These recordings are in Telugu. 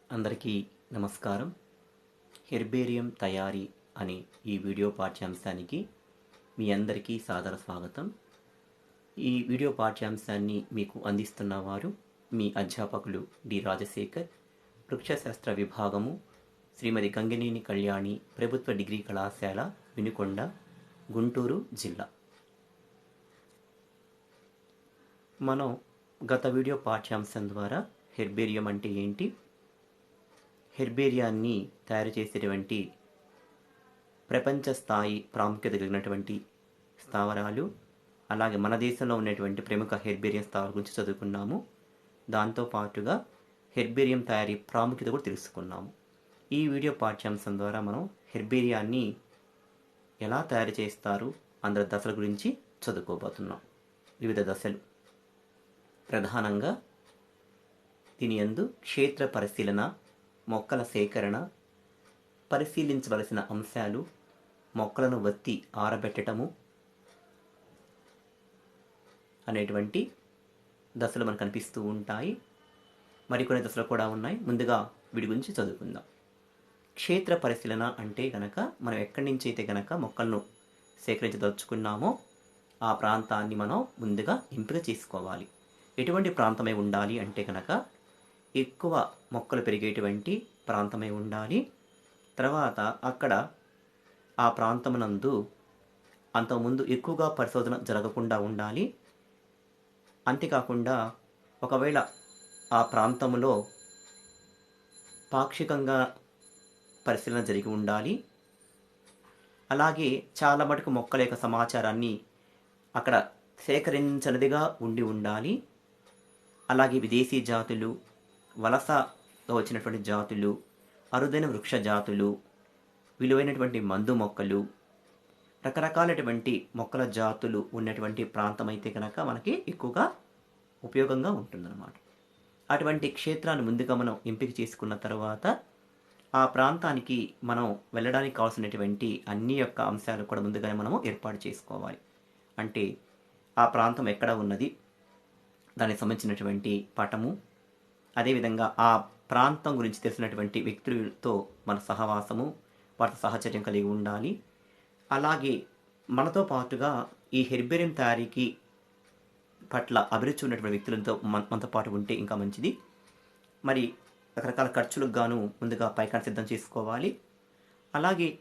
అందరికీ నమస్కారం. హెర్బేరియం తయారీ అనే ఈ వీడియో పాఠ్యాంశానికి మీ అందరికీ సాదర స్వాగతం. ఈ వీడియో పాఠ్యాంశాన్ని మీకు అందిస్తున్నవారు మీ అధ్యాపకులు డి రాజశేఖర్, వృక్షశాస్త్ర విభాగము, శ్రీమతి గంగినేని కళ్యాణి ప్రభుత్వ డిగ్రీ కళాశాల, వినుకొండ, గుంటూరు జిల్లా. మనం గత వీడియో పాఠ్యాంశం ద్వారా హెర్బేరియం అంటే ఏంటి, హెర్బేరియాన్ని తయారు చేసేటువంటి ప్రపంచ స్థాయి ప్రాముఖ్యత కలిగినటువంటి స్థావరాలు, అలాగే మన దేశంలో ఉన్నటువంటి ప్రముఖ హెర్బేరియం స్థావరాల గురించి చదువుకున్నాము. దాంతోపాటుగా హెర్బేరియం తయారీ ప్రాముఖ్యత కూడా తెలుసుకున్నాము. ఈ వీడియో పాఠ్యాంశం ద్వారా మనం హెర్బేరియాన్ని ఎలా తయారు చేస్తారు అందులో దశల గురించి చదువుకోబోతున్నాం. వివిధ దశలు. ప్రధానంగా దీని యందు క్షేత్ర పరిశీలన, మొక్కల సేకరణ, పరిశీలించవలసిన అంశాలు, మొక్కలను వత్తి ఆరబెట్టడము అనేటువంటి దశలు మనకు కనిపిస్తూ ఉంటాయి. మరికొన్ని దశలు కూడా ఉన్నాయి. ముందుగా వీడి గురించి చదువుకుందాం. క్షేత్ర పరిశీలన అంటే కనుక మనం ఎక్కడి నుంచి అయితే కనుక మొక్కలను సేకరించదలుచుకున్నామో ఆ ప్రాంతాన్ని మనం ముందుగా ఎంపిక చేసుకోవాలి. ఎటువంటి ప్రాంతమై ఉండాలి అంటే కనుక ఎక్కువ మొక్కలు పెరిగేటువంటి ప్రాంతమై ఉండాలి. తర్వాత అక్కడ ఆ ప్రాంతమునందు అంతకుముందు ఎక్కువగా పరిశోధన జరగకుండా ఉండాలి. అంతేకాకుండా ఒకవేళ ఆ ప్రాంతంలో పాక్షికంగా పరిశీలన జరిగి ఉండాలి. అలాగే చాలా మటుకు మొక్కల యొక్క సమాచారాన్ని అక్కడ సేకరించనిదిగా ఉండి ఉండాలి. అలాగే విదేశీ జాతులు, వలసలో వచ్చినటువంటి జాతులు, అరుదైన వృక్ష జాతులు, విలువైనటువంటి మందు మొక్కలు, రకరకాలైనటువంటి మొక్కల జాతులు ఉన్నటువంటి ప్రాంతం అయితే కనుక మనకి ఎక్కువగా ఉపయోగంగా ఉంటుందన్నమాట. అటువంటి క్షేత్రాన్ని ముందుగా మనం ఎంపిక చేసుకున్న తర్వాత ఆ ప్రాంతానికి మనం వెళ్ళడానికి కావాల్సినటువంటి అన్ని యొక్క అంశాలు కూడా ముందుగానే మనము ఏర్పాటు చేసుకోవాలి. అంటే ఆ ప్రాంతం ఎక్కడ ఉన్నది, దానికి సంబంధించినటువంటి పటము, అదేవిధంగా ఆ ప్రాంతం గురించి తెలిసినటువంటి వ్యక్తులతో మన సహవాసము, వారితో సహచర్యం కలిగి ఉండాలి. అలాగే మనతో పాటుగా ఈ హెర్బేరియం తయారీకి పట్ల అభిరుచి ఉన్నటువంటి వ్యక్తులతో మనతో పాటు ఉంటే ఇంకా మంచిది. మరి రకరకాల ఖర్చులకు గాను ముందుగా పైకాన్ని సిద్ధం చేసుకోవాలి. అలాగే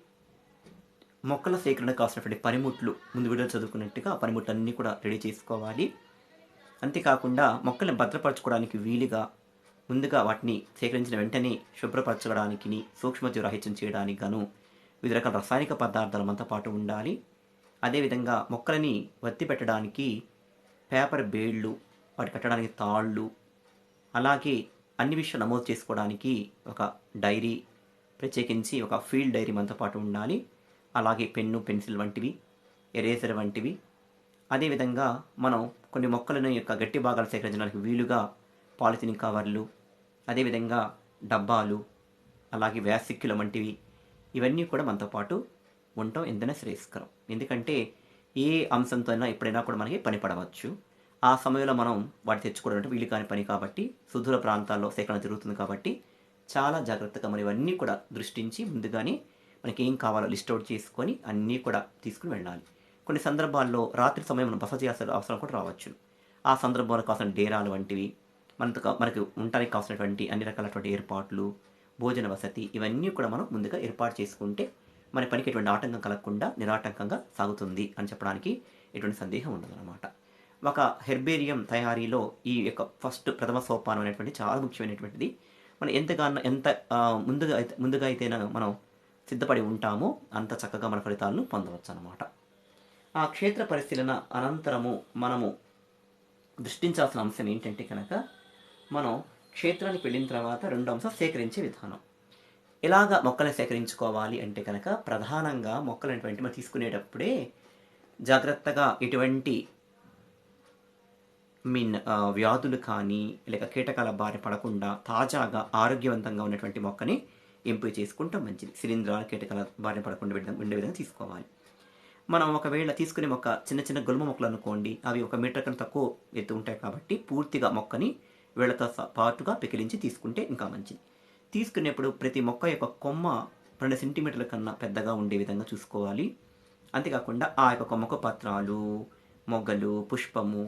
మొక్కల సేకరణకు కావాల్సినటువంటి పనిముట్లు ముందు వీడియో చదువుకున్నట్టుగా పనిముట్లు అన్నీ కూడా రెడీ చేసుకోవాలి. అంతేకాకుండా మొక్కల్ని భద్రపరచుకోవడానికి వీలుగా ముందుగా వాటిని సేకరించిన వెంటనే శుభ్రపరచడానికి, సూక్ష్మజీవరాహిత్యం చేయడానికి గాను వివిధ రకాల రసాయనిక పదార్థాలు మనతో పాటు ఉండాలి. అదేవిధంగా మొక్కలని వత్తి పెట్టడానికి పేపర్ బేళ్ళు, వాటి కట్టడానికి తాళ్ళు, అలాగే అన్ని విషయాలు నమోదు చేసుకోవడానికి ఒక డైరీ, ప్రత్యేకించి ఒక ఫీల్డ్ డైరీ మనతో పాటు ఉండాలి. అలాగే పెన్ను, పెన్సిల్ వంటివి, ఎరేజర్ వంటివి. అదేవిధంగా మనం కొన్ని మొక్కలను యొక్క గట్టి భాగాలు సేకరించడానికి వీలుగా పాలిథిన్ కవర్లు, అదేవిధంగా డబ్బాలు, అలాగే వ్యాసిక్యుల వంటివి, ఇవన్నీ కూడా మనతో పాటు ఉండటం ఎంతైనా శ్రేయస్కరం. ఎందుకంటే ఏ అంశంతో అయినా ఎప్పుడైనా కూడా మనకి పని పడవచ్చు. ఆ సమయంలో మనం వాటి తెచ్చుకోవడం అంటే వీలు కాని పని కాబట్టి, సుదూర ప్రాంతాల్లో సేకరణ జరుగుతుంది కాబట్టి చాలా జాగ్రత్తగా మనం ఇవన్నీ కూడా దృష్టించి ముందుగానే మనకి ఏం కావాలో లిస్ట్ అవుట్ చేసుకొని అన్నీ కూడా తీసుకుని వెళ్ళాలి. కొన్ని సందర్భాల్లో రాత్రి సమయం మనం బస చేయాల్సిన అవసరం కూడా రావచ్చు. ఆ సందర్భంలో కావాల్సిన డేరాలు వంటివి, మనకు ఉండడానికి కావాల్సినటువంటి అన్ని రకాలైనటువంటి ఏర్పాట్లు, భోజన వసతి, ఇవన్నీ కూడా మనం ముందుగా ఏర్పాటు చేసుకుంటే మన పనికి ఎటువంటి ఆటంకం కలగకుండా నిరాటంకంగా సాగుతుంది అని చెప్పడానికి ఎటువంటి సందేహం ఉండదన్నమాట. ఒక హెర్బేరియం తయారీలో ఈ యొక్క ప్రథమ సోపానం అనేటువంటి చాలా ముఖ్యమైనటువంటిది. మనం ఎంత ముందుగా అయితేనే మనం సిద్ధపడి ఉంటామో అంత చక్కగా మన ఫలితాలను పొందవచ్చు అన్నమాట. ఆ క్షేత్ర పరిశీలన అనంతరము మనము దృష్టించాల్సిన అంశం ఏంటంటే కనుక మనం క్షేత్రానికి వెళ్ళిన తర్వాత రెండో అంశం సేకరించే విధానం. ఎలాగ మొక్కలను సేకరించుకోవాలి అంటే కనుక ప్రధానంగా మొక్కలు అనేటువంటి మనం తీసుకునేటప్పుడే జాగ్రత్తగా ఎటువంటి వ్యాధులు కానీ లేక కీటకాల బారి పడకుండా తాజాగా ఆరోగ్యవంతంగా ఉన్నటువంటి మొక్కని ఎంపిక చేసుకుంటాం మంచిది. శిలీంధ్రాలు, కీటకాల బారిన పడకుండా ఉండే విధంగా తీసుకోవాలి. మనం ఒకవేళ తీసుకునే మొక్క చిన్న గుల్మ మొక్కలు అనుకోండి, అవి 1 మీటర్ కన్నా తక్కువ ఎత్తు ఉంటాయి కాబట్టి పూర్తిగా మొక్కని వేళ్లతో పాటుగా పెకిలించి తీసుకుంటే ఇంకా మంచిది. తీసుకునేప్పుడు ప్రతి మొక్క యొక్క కొమ్మ 2 సెంటీమీటర్ల కన్నా పెద్దగా ఉండే విధంగా చూసుకోవాలి. అంతేకాకుండా ఆ యొక్క కొమ్మకు పత్రాలు, మొగ్గలు, పుష్పము,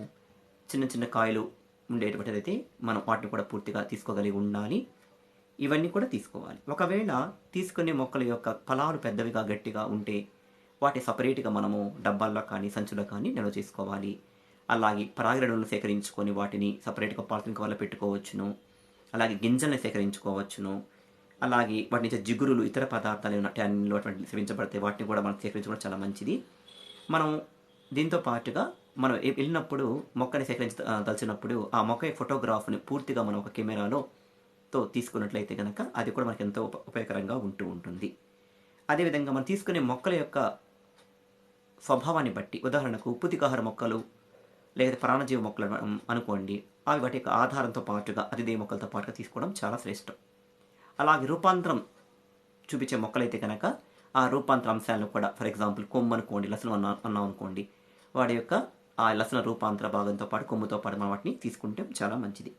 చిన్న చిన్న కాయలు ఉండేటువంటిదైతే మనం వాటిని కూడా పూర్తిగా తీసుకోగలిగి ఉండాలి. ఇవన్నీ కూడా తీసుకోవాలి. ఒకవేళ తీసుకునే మొక్కల యొక్క ఫలాలు పెద్దవిగా, గట్టిగా ఉంటే వాటిని సపరేట్‌గా మనము డబ్బాల్లో కానీ, సంచుల్లో కానీ నిల్వ చేసుకోవాలి. అలాగే పరాగరేణువులను సేకరించుకొని వాటిని సపరేట్‌గా పాలిథీన్ కవర్‌లో పెట్టుకోవచ్చును. అలాగే గింజల్ని సేకరించుకోవచ్చును. అలాగే వాటి నుంచి జిగురులు, ఇతర పదార్థాలు ఏమైనా ట్యానిన్‌లు అటువంటివి సేవించబడితే వాటిని కూడా మనం సేకరించుకోవడం చాలా మంచిది. మనం దీంతో పాటుగా మనం వెళ్ళినప్పుడు మొక్కని దలిచినప్పుడు ఆ మొక్క యొక్క ఫోటోగ్రాఫ్‌ని పూర్తిగా మనం ఒక కెమెరాలో తీసుకున్నట్లయితే గనక అది కూడా మనకు ఎంతో ఉపయోగకరంగా ఉంటూ ఉంటుంది. అదేవిధంగా మనం తీసుకునే మొక్కల యొక్క స్వభావాన్ని బట్టి, ఉదాహరణకు పుతికాహార మొక్కలు లేదా ప్రాణజీవ మొక్కలు అనుకోండి, అవి వాటి యొక్క ఆధారంతో పాటుగా అతిథేయ మొక్కలతో పాటుగా తీసుకోవడం చాలా శ్రేష్టం. అలాగే రూపాంతరం చూపించే మొక్కలైతే కనుక ఆ రూపాంతర అంశాలను కూడా, ఫర్ ఎగ్జాంపుల్ కొమ్ము అనుకోండి, లసనం అన్నాం అనుకోండి, వాడి యొక్క ఆ లసన రూపాంతర భాగంతో పాటు కొమ్ముతో పాటు మనం వాటిని తీసుకుంటే చాలా మంచిది.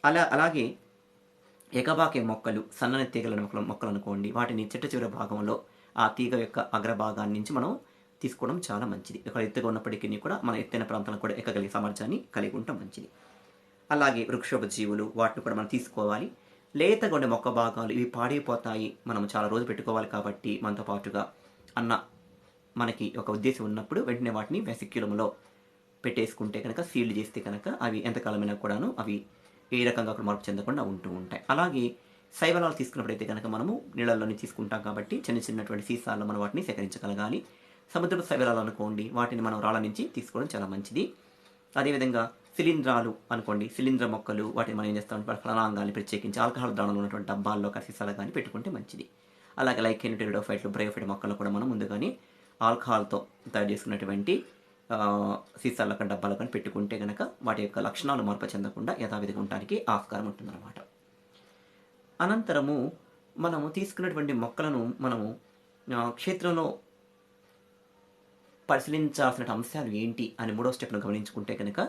అలాగే ఎగబాకే మొక్కలు, సన్నని తీగల మొక్కలు అనుకోండి, వాటిని చిట్ట చివరి భాగంలో ఆ తీగ యొక్క అగ్రభాగాన్ని నుంచి మనం తీసుకోవడం చాలా మంచిది. ఇక్కడ ఎత్తుగా ఉన్నప్పటికీ కూడా మన ఎత్తైన ప్రాంతాలను కూడా ఎక్కగలిగే సామర్థ్యాన్ని కలిగి ఉండటం మంచిది. అలాగే వృక్షోప జీవులు, వాటిని కూడా మనం తీసుకోవాలి. లేతగా ఉండే మొక్క భాగాలు ఇవి పాడైపోతాయి, మనం చాలా రోజులు పెట్టుకోవాలి కాబట్టి మనతో పాటుగా అన్న మనకి ఒక ఉద్దేశం ఉన్నప్పుడు వెంటనే వాటిని వెసిక్యులంలో పెట్టేసుకుంటే కనుక, సీల్డ్ చేస్తే కనుక అవి ఎంతకాలమైనా కూడాను అవి ఏ రకంగా కూడా మార్పు చెందకుండా ఉంటూ ఉంటాయి. అలాగే శైవలాలు తీసుకున్నప్పుడైతే కనుక మనము నీళ్ళల్లోనే తీసుకుంటాం కాబట్టి చిన్న చిన్నటువంటి సీసాల్లో మనం వాటిని సేకరించగలగాలి. సముద్రపు శైవలాలు అనుకోండి, వాటిని మనం రాళ్ళ నుంచి తీసుకోవడం చాలా మంచిది. అదేవిధంగా శిలీంధ్రాలు అనుకోండి, శిలీంధ్ర మొక్కలు, వాటిని మనం ఏం చేస్తామంటే వాటి ఫలనాంగాన్ని ప్రత్యేకించి ఆల్కహాల్ ద్రావణంలో ఉన్నటువంటి డబ్బాల్లో సీసాలు కానీ పెట్టుకుంటే మంచిది. అలాగే లైకెన్, టెరిడోఫైట్లు, బ్రయోఫైట్ మొక్కలను కూడా మనం ముందుగానే ఆల్కహాల్తో తయారు చేసుకున్నటువంటి సీసాల్లో కానీ డబ్బాలో కానీ పెట్టుకుంటే కనుక వాటి యొక్క లక్షణాలు మార్పు చెందకుండా యథావిధిగా ఉండడానికి ఆస్కారం ఉంటుందన్నమాట. అనంతరము మనము తీసుకున్నటువంటి మొక్కలను మనము క్షేత్రంలో పరిశీలించాల్సిన అంశాలు ఏంటి అని 3వ స్టెప్ను గమనించుకుంటే కనుక,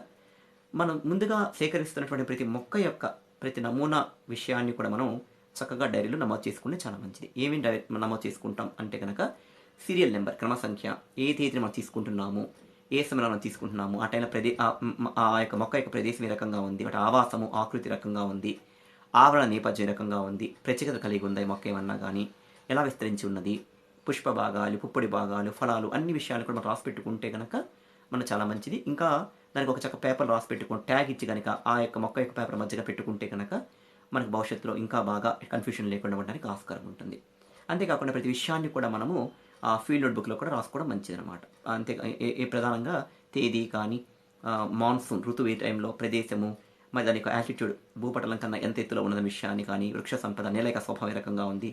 మనం ముందుగా సేకరిస్తున్నటువంటి ప్రతి మొక్క యొక్క ప్రతి నమూనా విషయాన్ని కూడా మనం చక్కగా డైరీలో నమోదు చేసుకుంటే చాలా మంచిది. ఏమి నమోదు చేసుకుంటాం అంటే కనుక, సీరియల్ నెంబర్, క్రమ సంఖ్య, ఏ తేదీని మనం తీసుకుంటున్నాము, ఏ సమయంలో మనం తీసుకుంటున్నాము, ఆ టైంలో ఆ యొక్క మొక్క యొక్క ప్రదేశం ఏ రకంగా ఉంది, వాటి ఆవాసము, ఆకృతి రకంగా ఉంది, ఆవరణ నేపథ్యం రకంగా ఉంది, ప్రత్యేకత కలిగి ఉందా ఈ మొక్క ఏమన్నా కానీ, ఎలా విస్తరించి ఉన్నది, పుష్ప భాగాలు, పుప్పొడి భాగాలు, ఫలాలు, అన్ని విషయాలు కూడా మనం రాసి పెట్టుకుంటే కనుక మనకు చాలా మంచిది. ఇంకా దానికి ఒక చక్క పేపర్ రాసి పెట్టుకుని ట్యాగ్ ఇచ్చి కనుక ఆ యొక్క మొక్క యొక్క పేపర్ మధ్యగా పెట్టుకుంటే కనుక మనకు భవిష్యత్తులో ఇంకా బాగా కన్ఫ్యూషన్ లేకుండా ఉండడానికి ఆస్కారం ఉంటుంది. అంతేకాకుండా ప్రతి విషయాన్ని కూడా మనము ఆ ఫీల్డ్ నోట్బుక్లో కూడా రాసుకోవడం మంచిది అనమాట. అంతే ప్రధానంగా తేదీ కానీ, మాన్సూన్ ఋతువు ఏ టైంలో, ప్రదేశము, మరి దాని యొక్క యాటిట్యూడ్, భూపటలం కన్నా ఎంత ఎత్తులో ఉన్న విషయాన్ని కానీ, వృక్ష సంపద, నేల యొక్క స్వభావం ఏ రకంగా ఉంది,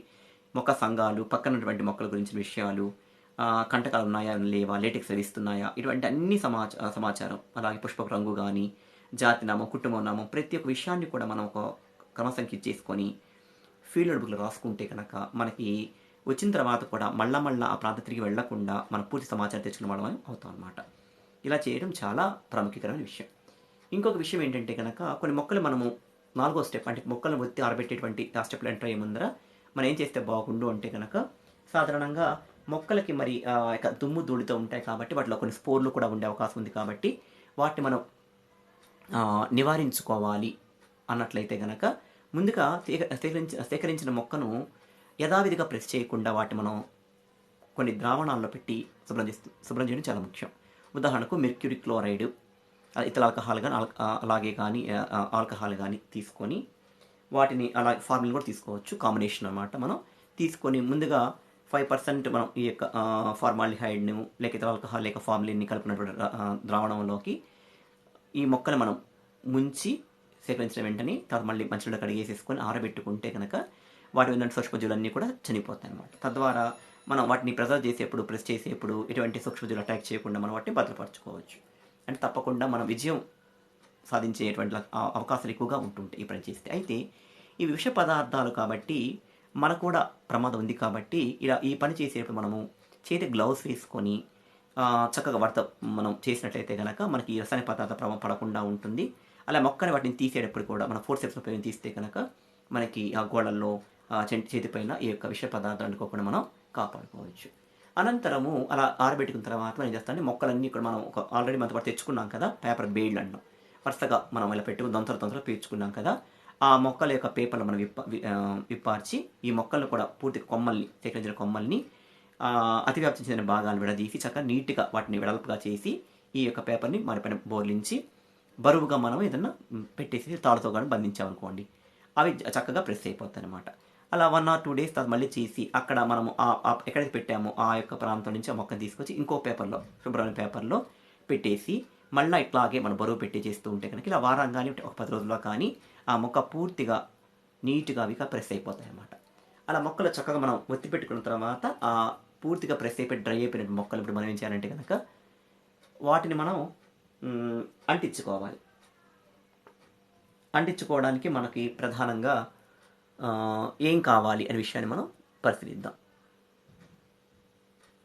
మొక్క సంఘాలు, పక్కనటువంటి మొక్కల గురించిన విషయాలు, కంటకాలు ఉన్నాయా లేవా, లేటెక్స్ ఇస్తున్నాయా, ఇటువంటి అన్ని సమాచారం, అలాగే పుష్ప రంగు కానీ, జాతి నామం, కుటుంబం నామం, ప్రతి ఒక్క విషయాన్ని కూడా మనం ఒక క్రమసంఖ్య చేసుకొని ఫీల్డ్ నోట్బుక్లో రాసుకుంటే కనుక మనకి వచ్చిన తర్వాత కూడా మళ్ళా ఆ ప్రాంతం తిరిగి వెళ్లకుండా మనం పూర్తి సమాచారం తెచ్చుకున్న వాళ్ళం అవుతాం అనమాట. ఇలా చేయడం చాలా ప్రాముఖ్యకరమైన విషయం. ఇంకొక విషయం ఏంటంటే కనుక, కొన్ని మొక్కలు మనము 4వ స్టెప్ అంటే మొక్కలను ఒత్తి ఆరబెట్టేటువంటి ఆ స్టెప్లో ఎంటర్ అయ్యే ముందర మనం ఏం చేస్తే బాగుండు అంటే కనుక, సాధారణంగా మొక్కలకి మరి దుమ్ము ధూళితో ఉంటాయి కాబట్టి వాటిలో కొన్ని స్పోర్లు కూడా ఉండే అవకాశం ఉంది కాబట్టి వాటిని మనం నివారించుకోవాలి అన్నట్లయితే కనుక, ముందుగా సేకరించిన మొక్కను యథావిధిగా ప్రెస్ చేయకుండా వాటిని మనం కొన్ని ద్రావణాల్లో పెట్టి శుభ్రం చేయడం చాలా ముఖ్యం. ఉదాహరణకు మెర్క్యూరీ క్లోరైడ్, ఇతర ఆల్కహాల్ కానీ అలాగే కానీ ఆల్కహాల్ కానీ తీసుకొని వాటిని అలాగే ఫార్ములా కూడా తీసుకోవచ్చు, కాంబినేషన్ అన్నమాట. మనం తీసుకొని ముందుగా 5% మనం ఈ యొక్క ఫార్మాల్డిహైడ్ను లేక ఇతర ఆల్కహాల్ లేక ఫార్ములిన్ని కలుపుకున్నటువంటి ద్రావణంలోకి ఈ మొక్కను మనం ముంచి సేకరించిన వెంటనే తర్వాత మళ్ళీ మంచిగా కడిగేసేసుకొని ఆరబెట్టుకుంటే కనుక వాటి మీద సూక్ష్మజీవులన్నీ కూడా చనిపోతాయి అన్నమాట. తద్వారా మనం వాటిని ప్రెజర్వ్ చేసేప్పుడు, ప్రెస్ చేసేప్పుడు ఎటువంటి సూక్ష్మజీవులు అటాక్ చేయకుండా మనం వాటిని భద్రపరచుకోవచ్చు. అంటే తప్పకుండా మనం విజయం సాధించేటువంటి అవకాశాలు ఎక్కువగా ఉంటుంటాయి ఈ పని చేస్తే. అయితే ఈ విష పదార్థాలు కాబట్టి మనకు కూడా ప్రమాదం ఉంది కాబట్టి ఇలా ఈ పని చేసేటప్పుడు మనము చేతి గ్లౌస్ వేసుకొని చక్కగా మనం చేసినట్లయితే కనుక మనకి రసాయన పదార్థ ప్రభావం పడకుండా ఉంటుంది. అలా మొక్కని వాటిని తీసేటప్పుడు కూడా మనం ఫోర్సెప్స్ ఉపయోగించి తీస్తే కనుక మనకి ఆ గోడల్లో చేతిపైన ఈ యొక్క విష పదార్థాలు అంటుకోకుండా మనం కాపాడుకోవచ్చు. అనంతరము అలా ఆరబెట్టుకున్న తర్వాత మనం ఏం చేస్తామంటే మొక్కలన్నీ ఇక్కడ మనం ఒక ఆల్రెడీ మనతో పాటు తెచ్చుకున్నాం కదా పేపర్ బేళ్ళు అంటాం. వరుసగా మనం ఇలా పెట్టుకుని దొంతలు పీల్చుకున్నాం కదా, ఆ మొక్కల యొక్క పేపర్లు మనం విప్పార్చి ఈ మొక్కలను కూడా పూర్తి కొమ్మల్ని సేకరించిన కొమ్మల్ని అతివ్యాప్తి చెందిన భాగాలు విడదీసి చక్కగా నీట్గా వాటిని వెడల్పుగా చేసి ఈ యొక్క పేపర్ని మరిపైన బోర్లించి బరువుగా మనం ఏదన్నా పెట్టేసి తాడుతో కానీ బంధించామనుకోండి, అవి చక్కగా ప్రెస్ అయిపోతాయి అనమాట. అలా 1 or 2 days తర్వాత మళ్ళీ చేసి అక్కడ మనము ఎక్కడైతే పెట్టామో ఆ యొక్క ప్రాంతం నుంచి ఆ మొక్కను తీసుకొచ్చి ఇంకో పేపర్లో శుభ్రమైన పేపర్లో పెట్టేసి మళ్ళీ ఇట్లాగే మనం బరువు పెట్టి చేస్తూ ఉంటే కనుక ఇలా వారం కానీ ఒక 10 రోజుల్లో కానీ ఆ మొక్క పూర్తిగా నీట్గా అవిగా ప్రెస్ అయిపోతాయి అన్నమాట. అలా మొక్కలు చక్కగా మనం ఒత్తి పెట్టుకున్న తర్వాత ఆ పూర్తిగా ప్రెస్ అయిపోయి డ్రై అయిపోయిన మొక్కలు ఇప్పుడు మనం ఏం చేయాలంటే కనుక వాటిని మనం అంటించుకోవాలి. అంటించుకోవడానికి మనకి ప్రధానంగా ఏం కావాలి అనే విషయాన్ని మనం పరిశీలిద్దాం.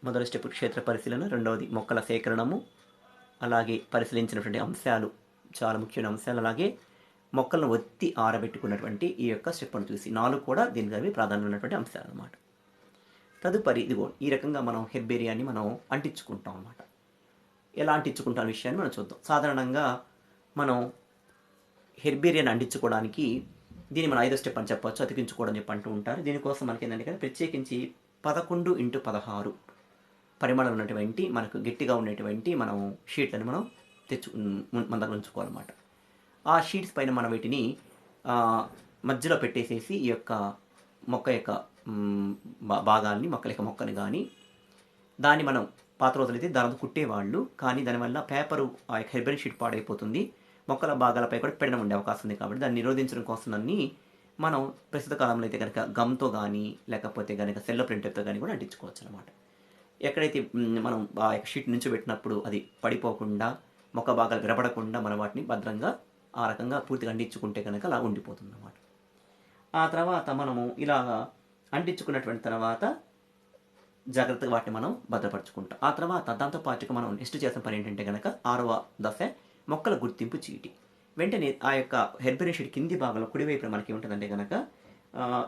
మొదటి స్టెప్ క్షేత్ర పరిశీలన, రెండవది మొక్కల సేకరణము, అలాగే పరిశీలించినటువంటి అంశాలు చాలా ముఖ్యమైన అంశాలు, అలాగే మొక్కలను ఒత్తి ఆరబెట్టుకున్నటువంటి ఈ యొక్క స్టెప్ను చూసి 4 కూడా దీనికి అవి ప్రాధాన్యం ఉన్నటువంటి అంశాలు అన్నమాట. తదుపరి ఇదిగో ఈ రకంగా మనం హెర్బేరియాన్ని మనం అంటించుకుంటాం అన్నమాట. ఎలా అంటించుకుంటాం విషయాన్ని మనం చూద్దాం. సాధారణంగా మనం హెర్బేరియాన్ని అంటించుకోవడానికి దీన్ని మనం 5వ స్టెప్ అని చెప్పొచ్చు, అతికించుకోవడం చెప్పి అంటూ ఉంటారు. దీనికోసం మనకి ఏంటంటే ప్రత్యేకించి 11x16 పరిమాణాలు ఉన్నటువంటి మనకు గట్టిగా ఉండేటువంటి మనం షీట్లను మనం మన దగ్గర ఉంచుకోవాలన్నమాట. ఆ షీట్స్ పైన మనం వీటిని మధ్యలో పెట్టేసేసి ఈ యొక్క మొక్క యొక్క భాగాల్ని మొక్కని కానీ దాన్ని మనం పాత రోజులైతే దానితో కుట్టేవాళ్ళు, కానీ దానివల్ల పేపరు ఆ యొక్క హెర్బేరియం షీట్ పాడైపోతుంది, మొక్కల భాగాలపై కూడా పెడడం ఉండే అవకాశం ఉంది. కాబట్టి దాన్ని నిరోధించడం కోసం మనం ప్రస్తుత కాలంలో అయితే కనుక గమ్తో కానీ లేకపోతే కనుక సెల్లో ప్రింటర్తో కానీ కూడా అంటించుకోవచ్చు అనమాట. ఎక్కడైతే మనం ఆ యొక్క షీట్ నుంచి పెట్టినప్పుడు అది పడిపోకుండా మొక్క భాగాలు విరపడకుండా మనం వాటిని భద్రంగా ఆ రకంగా పూర్తిగా అంటించుకుంటే కనుక అలా ఉండిపోతుంది అన్నమాట. ఆ తర్వాత మనము ఇలా అంటించుకున్నటువంటి తర్వాత జాగ్రత్తగా వాటిని మనం భద్రపరచుకుంటాం. ఆ తర్వాత దాంతోపాటుగా మనం నెక్స్ట్ చేసిన పని ఏంటంటే కనుక 6వ దశ మొక్కల గుర్తింపు చీటి. వెంటనే ఆ యొక్క హెర్బేరియం షీట్ కింది భాగంలో కుడివైపున మనకి ఏముంటుందంటే కనుక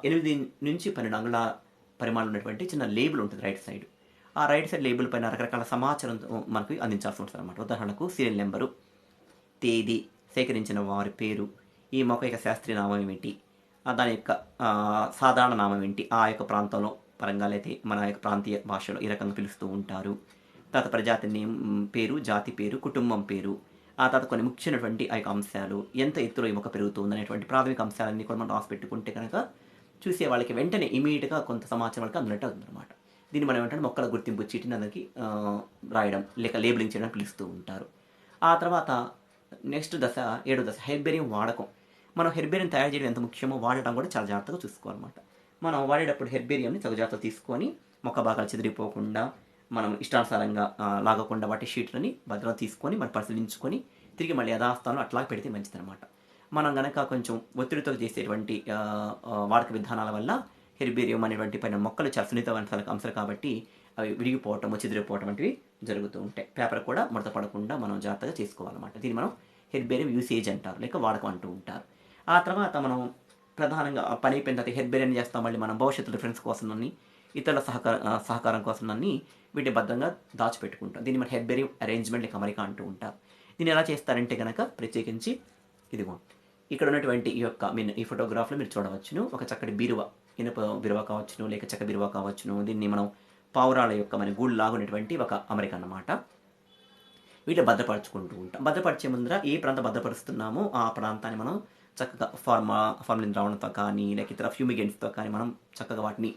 8 నుంచి 12 అంగుళాల పరిమాణం ఉన్నటువంటి చిన్న లేబుల్ ఉంటుంది రైట్ సైడ్. ఆ రైట్ సైడ్ లేబుల్ పైన రకరకాల సమాచారం మనకి అందించాల్సి ఉంటుంది అనమాట. ఉదాహరణకు సీరియల్ నెంబరు, తేదీ, సేకరించిన వారి పేరు, ఈ మొక్క యొక్క శాస్త్రీయ నామం ఏమిటి, దాని యొక్క సాధారణ నామం ఏంటి, ఆ యొక్క ప్రాంతంలో పరంగా అయితే మన యొక్క ప్రాంతీయ భాషలో ఈ రకంగా పిలుస్తూ ఉంటారు. తర్వాత ప్రజాతి పేరు, జాతి పేరు, కుటుంబం పేరు, ఆ తర్వాత కొన్ని ముఖ్యమైనటువంటి ఆ యొక్క అంశాలు, ఎంత ఎత్తులో ఈ మొక్క పెరుగుతుంది అనేటువంటి ప్రాథమిక అంశాలన్నీ కూడా మనం రాసి పెట్టుకుంటే కనుక చూసే వాళ్ళకి వెంటనే ఇమీడియట్గా కొంత సమాచారం వాళ్ళకి అందునట్టు అవుతుందన్నమాట. దీన్ని మనం ఏంటంటే మొక్కల గుర్తింపు చీటిని అందరికి రాయడం లేక లేబులింగ్ చేయడం పిలుస్తూ ఉంటారు. ఆ తర్వాత నెక్స్ట్ దశ 7వ దశ హెర్బేరియం వాడకం. మనం హెర్బేరియం తయారు చేయడం ఎంత ముఖ్యమో వాడటం కూడా చాలా జాగ్రత్తగా చూసుకోవాలన్నమాట. మనం వాడేటప్పుడు హెర్బేరియంని తగు జాగ్రత్తగా తీసుకొని మొక్క భాగాలు చెదిరిపోకుండా మనం ఇష్టానుసారంగా లాగకుండా వాటి షీట్లని భద్రత తీసుకొని మనం పరిశీలించుకొని తిరిగి మళ్ళీ యథాస్థానంలో అట్లా పెడితే మంచిదన్నమాట. మనం కనుక కొంచెం ఒత్తిడితో చేసేటువంటి వాడక విధానాల వల్ల హెర్బేరియం అనేటువంటి పైన మొక్కలు చాలా సున్నితమైన అంశాలు కాబట్టి అవి విరిగిపోవటం, చెదిరిపోవటం వంటివి జరుగుతూ ఉంటాయి. పేపర్ కూడా ముడత పడకుండా మనం జాగ్రత్తగా చేసుకోవాలన్నమాట. దీన్ని మనం హెర్బేరియం యూసేజ్ అంటారు, లేక వాడకం అంటూ ఉంటారు. ఆ తర్వాత మనం ప్రధానంగా పని అయిపోయిన తర్వాత హెర్బేరియం చేస్తాం, మళ్ళీ మనం భవిష్యత్తు రిఫరెన్స్ కోసం ఇతరుల సహకారం కోసం వీటిని భద్రంగా దాచిపెట్టుకుంటాం. దీన్ని మన హెర్బేరియం అరేంజ్మెంట్ లేక అమరిక అంటూ ఉంటారు. దీన్ని ఎలా చేస్తారంటే కనుక ప్రత్యేకించి ఇదిగో ఇక్కడ ఉన్నటువంటి ఈ యొక్క ఈ ఫోటోగ్రాఫ్లో మీరు చూడవచ్చును. ఒక చక్కటి బీరువా, ఇనుప బీరువా కావచ్చును, లేక చెక్క బీరువా కావచ్చును. దీన్ని మనం పావురాల యొక్క మన గూళ్ళు లాగున్నటువంటి ఒక అమరిక అన్నమాట. వీటిని భద్రపరచుకుంటూ ఉంటాం. భద్రపరిచే ముందర ఏ ప్రాంతం భద్రపరుస్తున్నామో ఆ ప్రాంతాన్ని మనం చక్కగా ఫార్మలిన్ ద్రావణంతో కానీ లేక ఇతర ఫ్యూమిగెంట్స్తో కానీ మనం చక్కగా వాటిని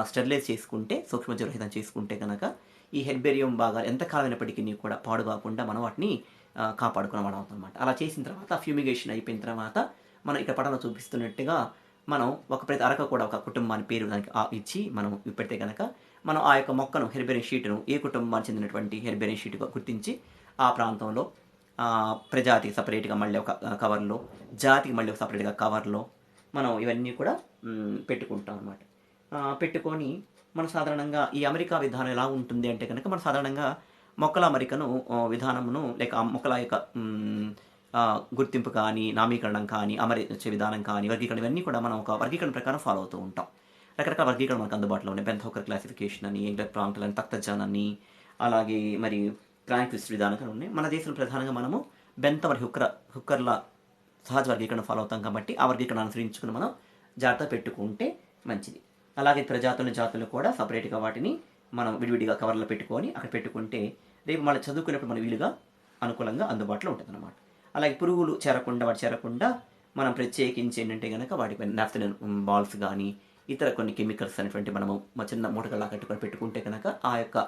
స్టెరిలైజ్ చేసుకుంటే, సూక్ష్మజీవరహితం చేసుకుంటే కనుక ఈ హెర్బేరియం భాగాలు ఎంతకాలం అయినప్పటికీ కూడా పాడు కాకుండా మనం వాటిని కాపాడుకునే వాడు అవుతామన్నమాట. అలా చేసిన తర్వాత ఫ్యూమిగేషన్ అయిపోయిన తర్వాత మనం ఇక్కడ పటంలో చూపిస్తున్నట్టుగా మనం ప్రతి అరక కూడా ఒక కుటుంబాన్ని పేరు దానికి ఇచ్చి మనం పెడితే కనుక మనం ఆ యొక్క మొక్కను హెర్బేరియం షీట్ను ఏ కుటుంబానికి చెందినటువంటి హెర్బేరియం షీట్గా గుర్తించి ఆ ప్రాంతంలో ప్రజాతికి సపరేట్గా మళ్ళీ ఒక కవర్లో, జాతికి మళ్ళీ ఒక సపరేట్గా కవర్లో మనం ఇవన్నీ కూడా పెట్టుకుంటాం అన్నమాట. పెట్టుకొని మనం సాధారణంగా ఈ అమెరికా విధానం ఎలా ఉంటుంది అంటే కనుక మనం సాధారణంగా మొక్కల అమరికను విధానమును లేక మొక్కల యొక్క గుర్తింపు కానీ, నామీకరణం కానీ, అమర్చే విధానం కానీ, వర్గీకరణ ఇవన్నీ కూడా మనం ఒక వర్గీకరణ ప్రకారం ఫాలో అవుతూ ఉంటాం. రకరకాల వర్గీకరణ మనకు అందుబాటులో ఉన్నాయి. బెంత్ హుక్కర్ క్లాసిఫికేషన్ అని, ఎంగ్లర్ ప్రాంక్టర్ అని, తక్తజాన్ అని, అలాగే మరి క్రాంక్విస్ట్ విధానం కానీ ఉన్నాయి. మన దేశంలో ప్రధానంగా మనము బెంత్ మరి హుక్కర్ల సహజ వర్గీకరణ ఫాలో అవుతాం కాబట్టి ఆ వర్గీకరణ అనుసరించుకుని మనం జాగ్రత్త పెట్టుకుంటే మంచిది. అలాగే ప్రజాతులను జాతులను కూడా సపరేట్గా వాటిని మనం విడివిడిగా కవర్లో పెట్టుకొని అక్కడ పెట్టుకుంటే రేపు మళ్ళీ చదువుకునేప్పుడు మన వీలుగా అనుకూలంగా అందుబాటులో ఉంటుంది అన్నమాట. అలాగే పురుగులు చేరకుండా మనం ప్రత్యేకించి ఏంటంటే కనుక వాటిపైన నాఫ్థలిన్ బాల్స్ కానీ ఇతర కొన్ని కెమికల్స్ అనేటువంటి మనము చిన్న మూటగల్లా కట్టుకొని పెట్టుకుంటే కనుక ఆ యొక్క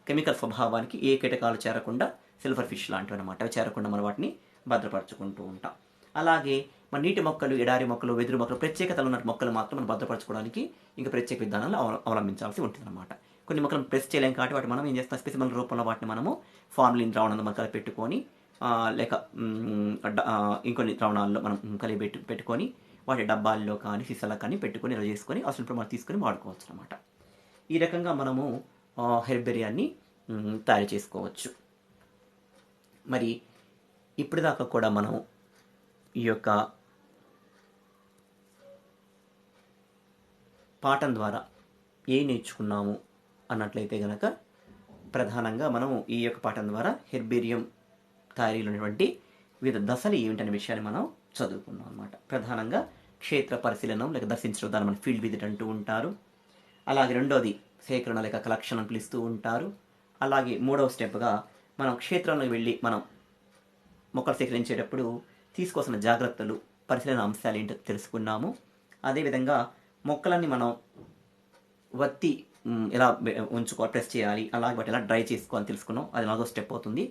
కెమికల్ స్వభావానికి ఏ కీటకాలు చేరకుండా సిల్వర్ ఫిష్ లాంటివి అనమాట అవి చేరకుండా మనం వాటిని భద్రపరచుకుంటూ ఉంటాం. అలాగే మన నీటి మొక్కలు, ఎడారి మొక్కలు, వెదురు మొక్కలు, ప్రత్యేకతలు ఉన్న మొక్కలు మాత్రం మనం భద్రపరచుకోవడానికి ఇంకా ప్రత్యేక విధానాలు అవలంబించాల్సి ఉంటుంది అనమాట. కొన్ని మొక్కలను ప్రెస్ చేయలేం కాబట్టి వాటి మనం ఏం చేస్తాం, స్పెసిమన్ రూపంలో వాటిని మనము ఫార్మలిన్ ద్రావణంలో మొక్కలు పెట్టుకొని లేక ఇంకొన్ని ద్రావణాల్లో మనం కలిపి పెట్టుకొని వాటి డబ్బాల్లో కానీ సీసాలో కానీ పెట్టుకొని నిల్వ చేసుకొని అవసరం మనం తీసుకొని వాడుకోవచ్చు అనమాట. ఈ రకంగా మనము హెర్బేరియాన్ని తయారు చేసుకోవచ్చు. మరి ఇప్పటిదాకా కూడా మనం ఈ యొక్క పాఠం ద్వారా ఏం నేర్చుకున్నాము అన్నట్లయితే కనుక ప్రధానంగా మనము ఈ యొక్క పాఠం ద్వారా హెర్బేరియం తయారీలో ఉన్నటువంటి వివిధ దశలు ఏమిటనే విషయాన్ని మనం చదువుకున్నాం అనమాట. ప్రధానంగా క్షేత్ర పరిశీలనం లేక దర్శించడం, దాన్ని మనం ఫీల్డ్ విజిట్ అంటూ ఉంటారు. అలాగే రెండోది సేకరణ లేక కలెక్షన్ అని పిలుస్తూ ఉంటారు. అలాగే మూడవ స్టెప్గా మనం క్షేత్రంలోకి వెళ్ళి మనం మొక్కలు సేకరించేటప్పుడు తీసుకోవాల్సిన జాగ్రత్తలు, పరిశీలన అంశాలు ఏంటో తెలుసుకున్నాము. అదేవిధంగా మొక్కలన్నీ మనం వత్తి ఎలా ఉంచుకోవాలి, ప్రెస్ చేయాలి, అలాగే వాటి ఎలా డ్రై చేసుకోవాలని తెలుసుకున్నాం. అది 4వ స్టెప్ అవుతుంది.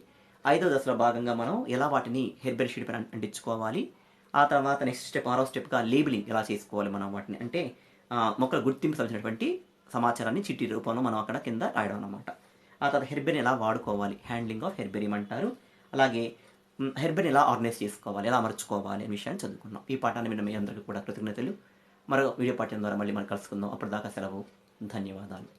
5వ దశలో భాగంగా మనం ఎలా వాటిని హెర్బేరి షీట్ పైన అంటించుకోవాలి. ఆ తర్వాత నెక్స్ట్ స్టెప్ 6వ స్టెప్గా లేబులింగ్ ఎలా చేసుకోవాలి మనం వాటిని, అంటే మొక్కల గుర్తింపు సంబంధించినటువంటి సమాచారాన్ని చిట్టి రూపంలో మనం అక్కడ కింద రాయడం అన్నమాట. ఆ తర్వాత హెర్బేరిని ఎలా వాడుకోవాలి, హ్యాండ్లింగ్ ఆఫ్ హెర్బేరియం అంటారు. అలాగే హెర్బేరిని ఎలా ఆర్గనైజ్ చేసుకోవాలి, ఎలా అమర్చుకోవాలి అనే విషయాన్ని చదువుకున్నాం. ఈ పాఠాన్ని విన్న మీ అందరికీ కూడా కృతజ్ఞతలు. మరో వీడియో పాఠం ద్వారా మళ్ళీ మనం కలుసుకుందాం. అప్పటిదాకా సెలవు. ధన్యవాదాలు.